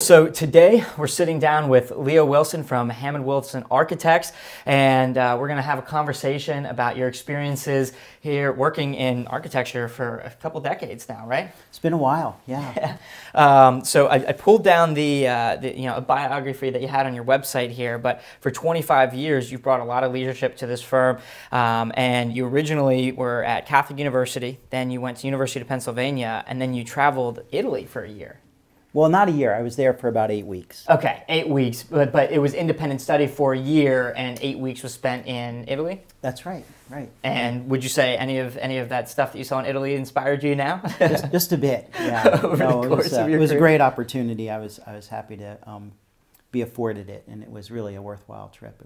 So today we're sitting down with Leo Wilson from Hammond Wilson Architects, and we're going to have a conversation about your experiences here working in architecture for a couple decades now, right? It's been a while, yeah. So I pulled down a biography that you had on your website here, but for 25 years you've brought a lot of leadership to this firm, and you originally were at Catholic University, then you went to University of Pennsylvania, and then you traveled Italy for a year. Well, not a year. I was there for about 8 weeks. Okay, 8 weeks, but it was independent study for a year, and 8 weeks was spent in Italy? That's right, right. And would you say any of that stuff that you saw in Italy inspired you now? just a bit, yeah. Over the course of your it was a career. great opportunity. I was happy to be afforded it, and it was really a worthwhile trip.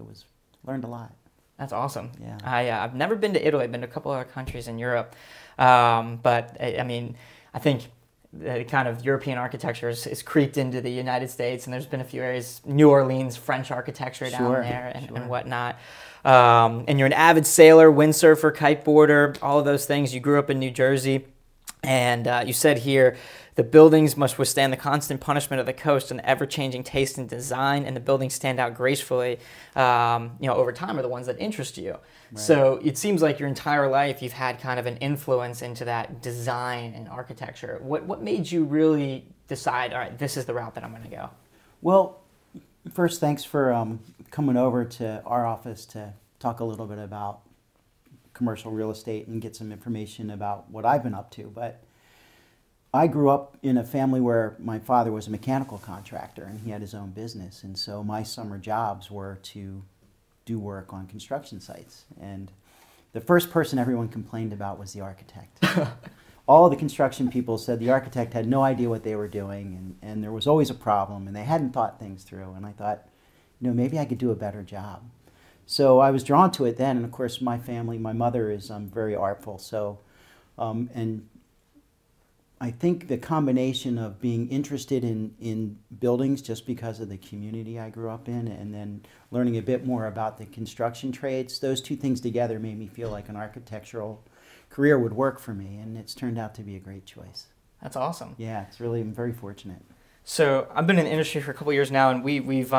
Learned a lot. That's awesome. Yeah. I've never been to Italy. I've been to a couple other countries in Europe, but I think the kind of European architecture is creeped into the United States, and there's been a few areas, New Orleans, French architecture down there and whatnot. And you're an avid sailor, windsurfer, kiteboarder, all of those things. You grew up in New Jersey, and you said here, the buildings must withstand the constant punishment of the coast and the ever-changing taste and design, and the buildings stand out gracefully, over time are the ones that interest you. Right. So it seems like your entire life you've had kind of an influence into that design and architecture. What made you really decide, all right, this is the route that I'm going to go? Well, first, thanks for coming over to our office to talk a little bit about commercial real estate and get some information about what I've been up to. But I grew up in a family where my father was a mechanical contractor and he had his own business, and so my summer jobs were to do work on construction sites. And the first person everyone complained about was the architect. All of the construction people said the architect had no idea what they were doing, and there was always a problem, and they hadn't thought things through. And I thought, maybe I could do a better job. So I was drawn to it then, and of course my family, my mother is very artful, so and I think the combination of being interested in buildings just because of the community I grew up in, and then learning a bit more about the construction trades, those two things together made me feel like an architectural career would work for me, and it's turned out to be a great choice. That's awesome. Yeah, I'm very fortunate. So I've been in the industry for a couple of years now, and we've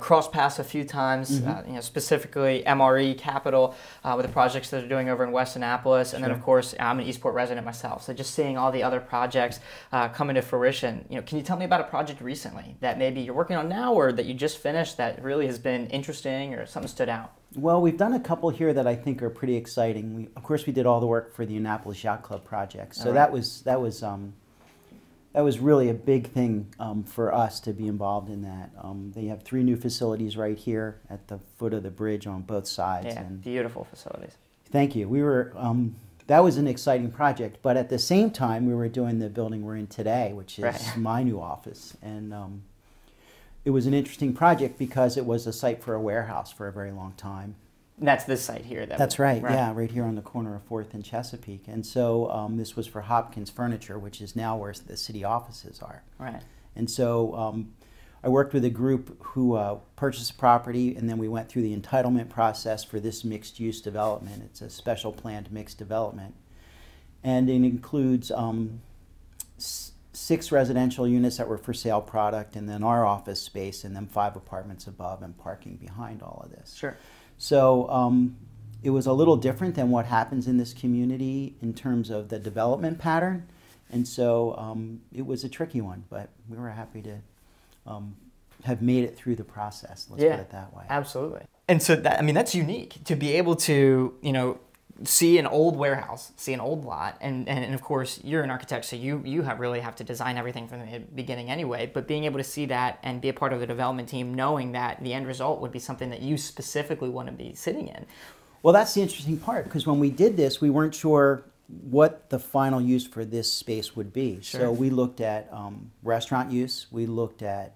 crossed paths a few times. Specifically MRE Capital with the projects that they're doing over in West Annapolis, and then of course I'm an Eastport resident myself. So just seeing all the other projects come into fruition. Can you tell me about a project recently that maybe you're working on now, or that you just finished that really has been interesting, or something stood out? Well, we've done a couple here that I think are pretty exciting. Of course, we did all the work for the Annapolis Yacht Club project, so that was really a big thing for us to be involved in that. They have 3 new facilities right here at the foot of the bridge on both sides. Yeah, and beautiful facilities. Thank you. That was an exciting project, but at the same time we were doing the building we're in today, which is my new office. And it was an interesting project because it was a site for a warehouse for a very long time. And that's this site here. That's right, yeah, right here on the corner of 4th and Chesapeake. And so this was for Hopkins Furniture, which is now where the city offices are. Right. And so I worked with a group who purchased the property, and then we went through the entitlement process for this mixed-use development. It's a special planned mixed development. And it includes 6 residential units that were for sale product, and then our office space, and then 5 apartments above and parking behind all of this. Sure. So it was a little different than what happens in this community in terms of the development pattern. And so it was a tricky one, but we were happy to have made it through the process. Let's put it that way. Absolutely. And so that's unique to be able to, see an old warehouse, see an old lot, and of course you're an architect, so you really have to design everything from the beginning anyway, but being able to see that and be a part of the development team, knowing that the end result would be something that you specifically want to be sitting in. Well, that's the interesting part, because when we did this, we weren't sure what the final use for this space would be. Sure. So we looked at restaurant use, we looked at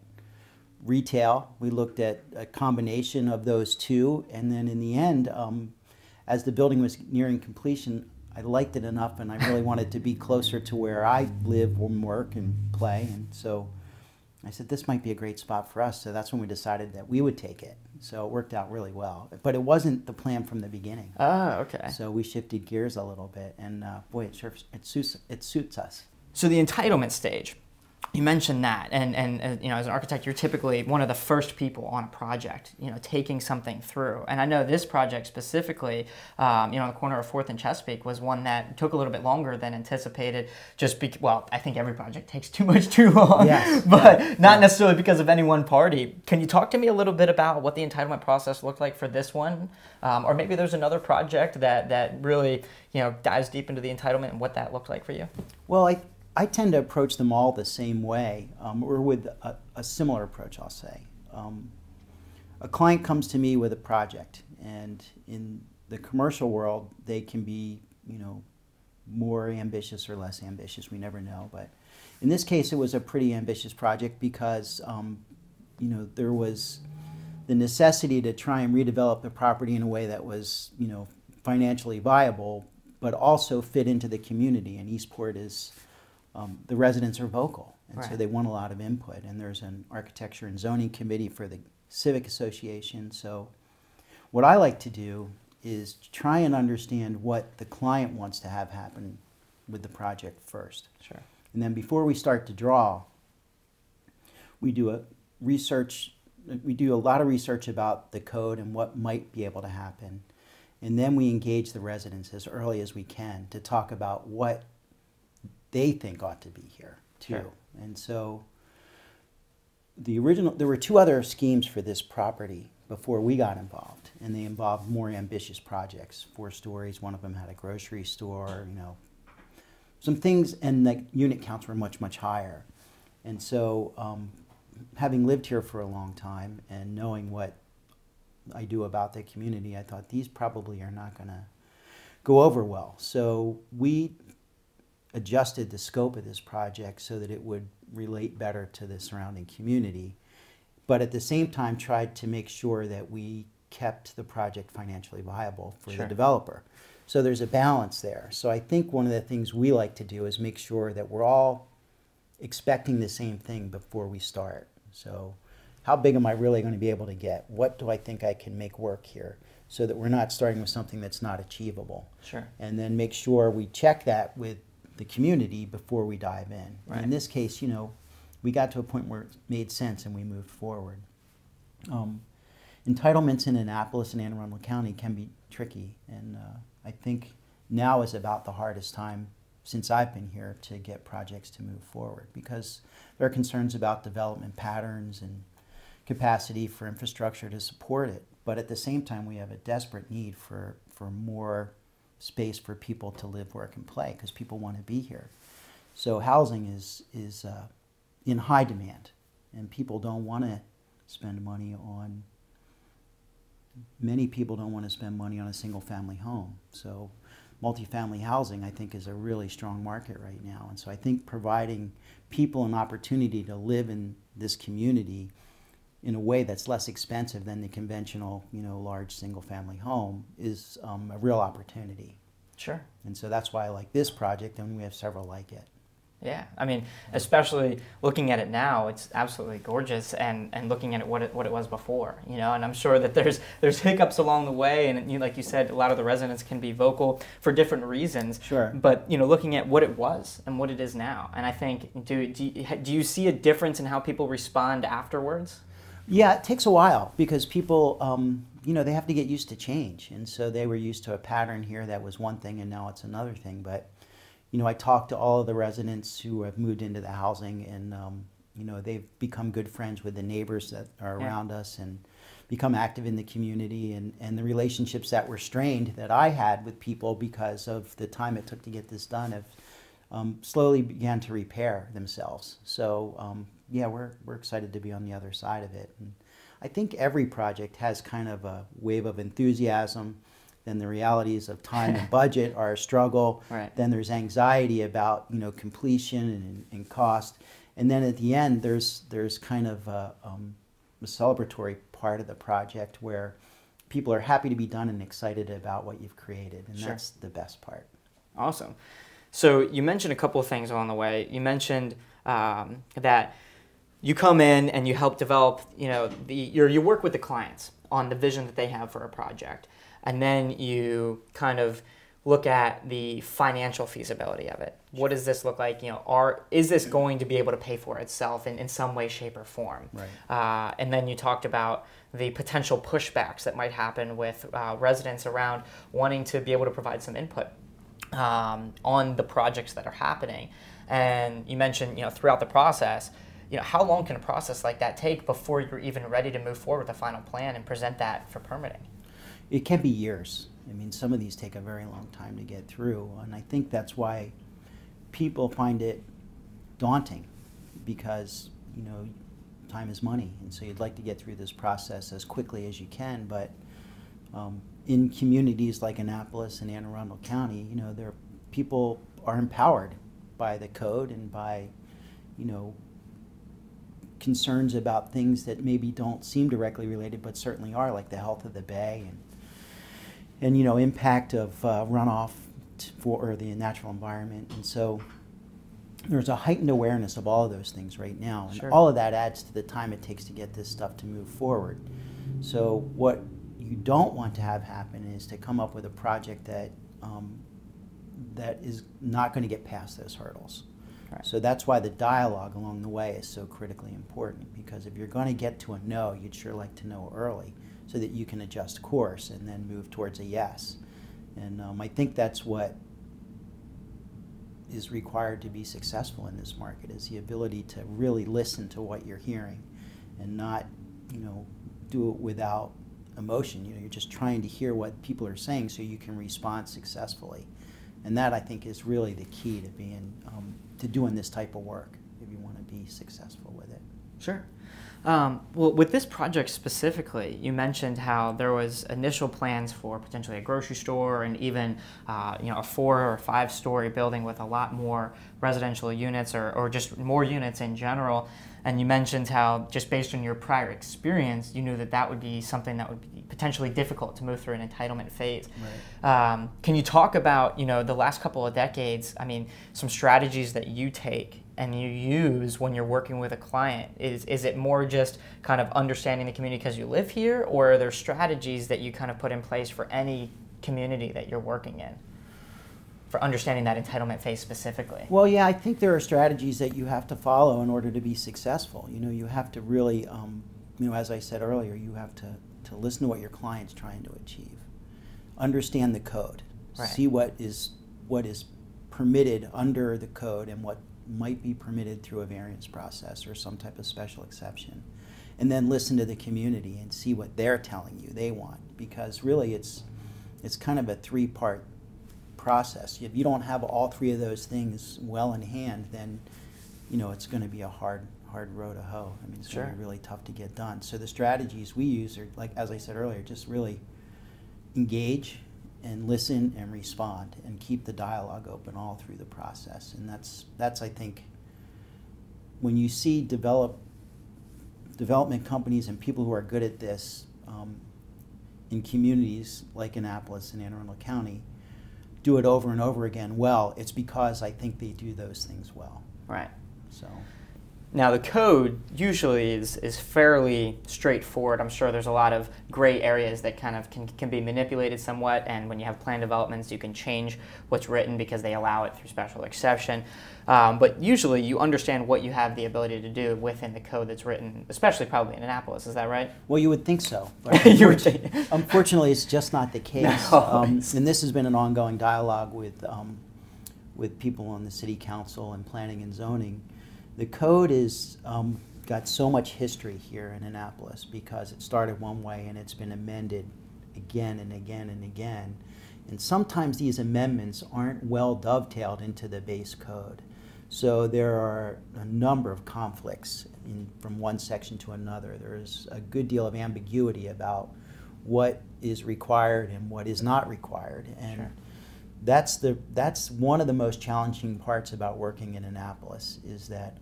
retail, we looked at a combination of those two, and then in the end, as the building was nearing completion, I liked it enough, and I really wanted to be closer to where I live and work and play. And so I said, this might be a great spot for us. So that's when we decided that we would take it. So it worked out really well. But it wasn't the plan from the beginning. Oh, okay. So we shifted gears a little bit, and boy, it suits us. So the entitlement stage, you mentioned that, and you know, as an architect, you're typically one of the first people on a project, you know, taking something through. And I know this project specifically, you know, on the corner of 4th and Chesapeake was one that took a little bit longer than anticipated. Well, I think every project takes too long, yes. but not necessarily because of any one party. Can you talk to me a little bit about what the entitlement process looked like for this one, or maybe there's another project that really, you know, dives deep into the entitlement and what that looked like for you? Well, I tend to approach them all the same way, or with a similar approach, I'll say. A client comes to me with a project, and in the commercial world, they can be, you know, more ambitious or less ambitious. We never know. But in this case, it was a pretty ambitious project because, you know, there was the necessity to try and redevelop the property in a way that was, you know, financially viable, but also fit into the community. And Eastport is... the residents are vocal, and so they want a lot of input. And there's an architecture and zoning committee for the civic association. So what I like to do is try and understand what the client wants to have happen with the project first. Sure. And then before we start to draw, we do a lot of research about the code and what might be able to happen. And then we engage the residents as early as we can to talk about what they think ought to be here too. Sure. And so there were 2 other schemes for this property before we got involved, and they involved more ambitious projects, 4 stories. One of them had a grocery store, you know, some things, and the unit counts were much higher. And so having lived here for a long time and knowing what I do about the community, I thought these probably are not going to go over well. So we adjusted the scope of this project so that it would relate better to the surrounding community, but at the same time tried to make sure that we kept the project financially viable for the developer. So there's a balance there. So I think one of the things we like to do is make sure that we're all expecting the same thing before we start. So how big am I really going to be able to get? What do I think I can make work here? So that we're not starting with something that's not achievable. Sure. And then make sure we check that with the community before we dive in. Right. And in this case, you know, we got to a point where it made sense and we moved forward. Entitlements in Annapolis and Anne Arundel County can be tricky, and I think now is about the hardest time since I've been here to get projects to move forward, because there are concerns about development patterns and capacity for infrastructure to support it. But at the same time, we have a desperate need for more space for people to live, work, and play, because people want to be here. So housing is in high demand, and people don't want to spend money on, many people don't want to spend money on a single-family home. So multifamily housing, I think, is a really strong market right now. And so I think providing people an opportunity to live in this community in a way that's less expensive than the conventional, you know, large single-family home is a real opportunity. Sure. And so that's why I like this project, and we have several like it. Yeah, I mean, especially looking at it now, it's absolutely gorgeous, and looking at it what it was before, you know. And I'm sure that there's hiccups along the way, and you, like you said, a lot of the residents can be vocal for different reasons. Sure. But you know, looking at what it was and what it is now, and I think, do you see a difference in how people respond afterwards? Yeah, it takes a while because people, you know, they have to get used to change. And so they were used to a pattern here that was one thing, and now it's another thing. But, you know, I talked to all of the residents who have moved into the housing, and, you know, they've become good friends with the neighbors that are around us and become active in the community. And the relationships that were strained that I had with people because of the time it took to get this done have slowly began to repair themselves. So, yeah, we're excited to be on the other side of it. And I think every project has kind of a wave of enthusiasm. Then the realities of time and budget are a struggle. Right. Then there's anxiety about, you know, completion and cost. And then at the end, there's kind of a celebratory part of the project where people are happy to be done and excited about what you've created. And that's the best part. Awesome. So you mentioned a couple of things along the way. You mentioned that you come in and you help develop, you know, you work with the clients on the vision that they have for a project, and then you kind of look at the financial feasibility of it. What does this look like? Is this going to be able to pay for itself in some way, shape, or form? Right. And then you talked about the potential pushbacks that might happen with residents around wanting to be able to provide some input on the projects that are happening. And you mentioned, throughout the process, how long can a process like that take before you're even ready to move forward with a final plan and present that for permitting? It can be years. I mean, some of these take a very long time to get through, and I think that's why people find it daunting, because time is money, and so you'd like to get through this process as quickly as you can. But in communities like Annapolis and Anne Arundel County, people are empowered by the code and by concerns about things that maybe don't seem directly related, but certainly are, like the health of the bay and impact of runoff for the natural environment. And so there's a heightened awareness of all of those things right now, and Sure. all of that adds to the time it takes to get this stuff to move forward. So what you don't want to have happen is to come up with a project that that is not going to get past those hurdles. Right. So that's why the dialogue along the way is so critically important, because if you're going to get to a no, you'd sure like to know early so that you can adjust course and then move towards a yes. And I think that's what is required to be successful in this market, is the ability to really listen to what you're hearing and not, do it without emotion. You're just trying to hear what people are saying so you can respond successfully. And that, I think, is really the key to being to doing this type of work if you want to be successful with it. Sure. Well, with this project specifically, you mentioned how there was initial plans for potentially a grocery store and even a 4 or 5 story building with a lot more residential units or just more units in general. And you mentioned how, just based on your prior experience, you knew that would be something that would be potentially difficult to move through an entitlement phase. Right. Can you talk about, the last couple of decades, some strategies that you take and you use when you're working with a client? Is it more just kind of understanding the community because you live here, or are there strategies that you kind of put in place for any community that you're working in for understanding that entitlement phase specifically? Well, yeah, I think there are strategies that you have to follow in order to be successful. You have to really, as I said earlier, you have to listen to what your client's trying to achieve, understand the code, Right. see what is permitted under the code and what might be permitted through a variance process or some type of special exception, and then listen to the community and see what they're telling you they want, because really it's kind of a 3-part process. If you don't have all 3 of those things well in hand, then it's going to be a hard row to hoe. It's Sure. going to be really tough to get done. So the strategies we use are, like as I said earlier, just really engage and listen and respond and keep the dialogue open all through the process. And that's I think, when you see development companies and people who are good at this in communities like Annapolis and Anne Arundel County do it over and over again well, it's because I think they do those things well. Right. So. Now, the code usually is fairly straightforward. I'm sure there's a lot of gray areas that kind of can be manipulated somewhat, and when you have plan developments, you can change what's written because they allow it through special exception. But usually you understand what you have the ability to do within the code that's written, especially probably in Annapolis. Is that right? Well, you would think so. But unfortunately, it's just not the case. No. And this has been an ongoing dialogue with people on the city council and planning and zoning. The code is got so much history here in Annapolis because it started one way and it's been amended again and again and again. And sometimes these amendments aren't well dovetailed into the base code. So there are a number of conflicts from one section to another. There's a good deal of ambiguity about what is required and what is not required. And Sure. That's one of the most challenging parts about working in Annapolis, is that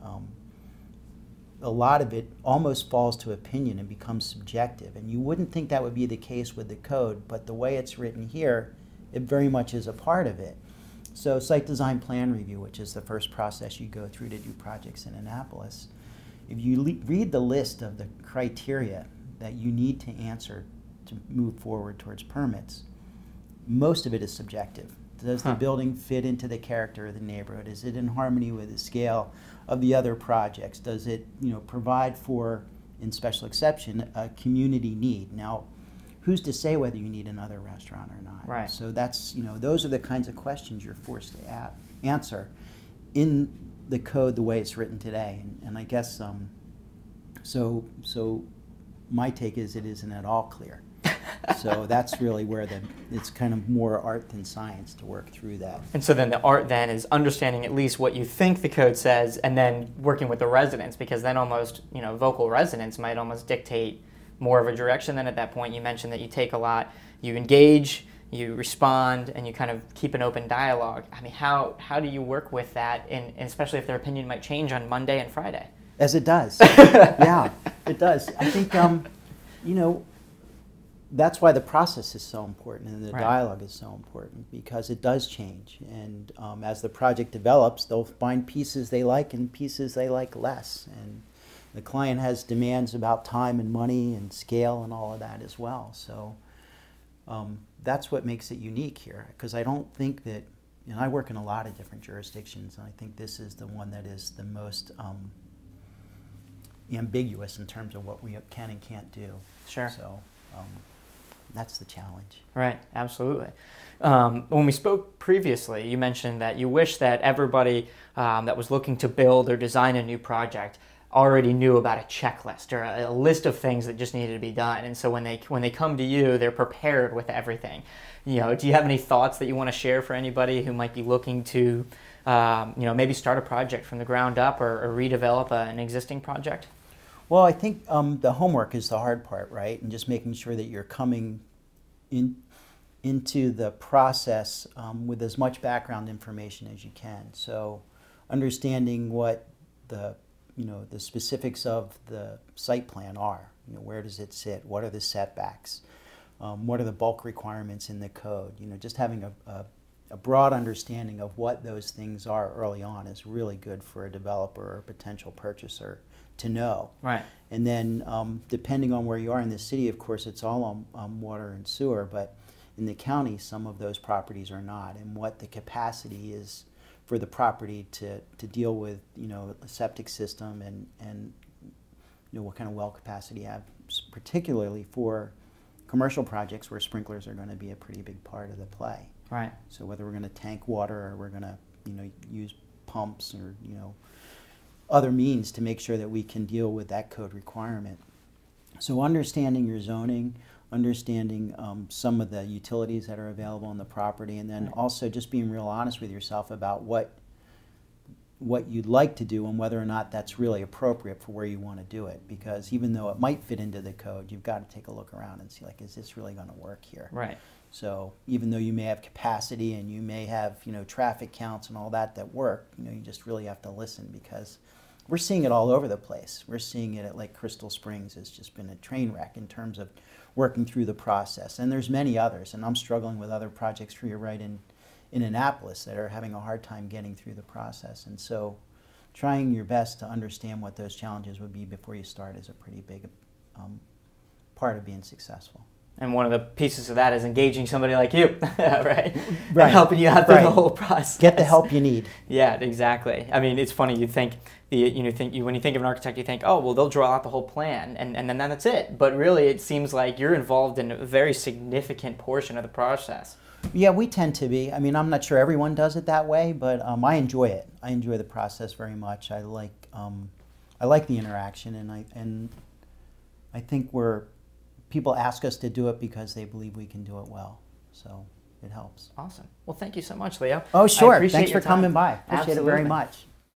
a lot of it almost falls to opinion and becomes subjective. And you wouldn't think that would be the case with the code, but the way it's written here, it very much is a part of it. So site design plan review, which is the first process you go through to do projects in Annapolis, if you read the list of the criteria that you need to answer to move forward towards permits, most of it is subjective. Does the building fit into the character of the neighborhood? Is it in harmony with the scale of the other projects? Does it, provide for, in special exception, a community need? Now, who's to say whether you need another restaurant or not? Right. So that's, those are the kinds of questions you're forced to answer in the code the way it's written today. And I guess, so my take is it isn't at all clear. So that's really where it's kind of more art than science to work through that. And so then the art then is understanding at least what you think the code says and then working with the residents, because then almost, vocal resonance might almost dictate more of a direction. Then at that point you mentioned that you take a lot, you engage, you respond, and you kind of keep an open dialogue. I mean, how do you work with that, and especially if their opinion might change on Monday and Friday? As it does. Yeah, it does. I think, that's why the process is so important and the dialogue is so important, because it does change. And as the project develops, they'll find pieces they like and pieces they like less. And the client has demands about time and money and scale and all of that as well. So that's what makes it unique here, because I don't think that, I work in a lot of different jurisdictions, and I think this is the one that is the most ambiguous in terms of what we can and can't do. Sure. So that's the challenge. Right, absolutely. When we spoke previously, you mentioned that you wish that everybody that was looking to build or design a new project already knew about a checklist or a list of things that just needed to be done. And so when they come to you, they're prepared with everything. Do you have any thoughts that you want to share for anybody who might be looking to maybe start a project from the ground up or redevelop an existing project? Well, I think the homework is the hard part, right? And just making sure that you're coming into the process with as much background information as you can. So understanding what the specifics of the site plan are. Where does it sit? What are the setbacks? What are the bulk requirements in the code? Just having a broad understanding of what those things are early on is really good for a developer or a potential purchaser to know. Right. And then depending on where you are in the city, of course, it's all on water and sewer, but in the county, some of those properties are not, and what the capacity is for the property to deal with, a septic system and what kind of well capacity you have, particularly for commercial projects where sprinklers are going to be a pretty big part of the play. Right. So whether we're going to tank water or we're going to, use pumps or, other means to make sure that we can deal with that code requirement. So understanding your zoning, understanding some of the utilities that are available on the property, and then also just being real honest with yourself about what you'd like to do and whether or not that's really appropriate for where you want to do it. Because even though it might fit into the code, you've got to take a look around and see, like, is this really going to work here? Right. So even though you may have capacity and you may have, traffic counts and all that work, you just really have to listen, because we're seeing it all over the place. We're seeing it at Lake Crystal Springs. It's just been a train wreck in terms of working through the process. And there's many others, and I'm struggling with other projects for you right in Annapolis that are having a hard time getting through the process. And so trying your best to understand what those challenges would be before you start is a pretty big part of being successful. And one of the pieces of that is engaging somebody like you, right? Right. And helping you out through the whole process. Get the help you need. Yeah, exactly. I mean, it's funny. You think when you think of an architect, you think, oh, well, they'll draw out the whole plan, and then that's it. But really, it seems like you're involved in a very significant portion of the process. Yeah, we tend to be. I mean, I'm not sure everyone does it that way, but I enjoy it. I enjoy the process very much. I like the interaction, and I think people ask us to do it because they believe we can do it well. So it helps. Awesome. Well, thank you so much, Leo. Oh, sure. I appreciate Thanks for your time. coming by. Appreciate Absolutely. it very much.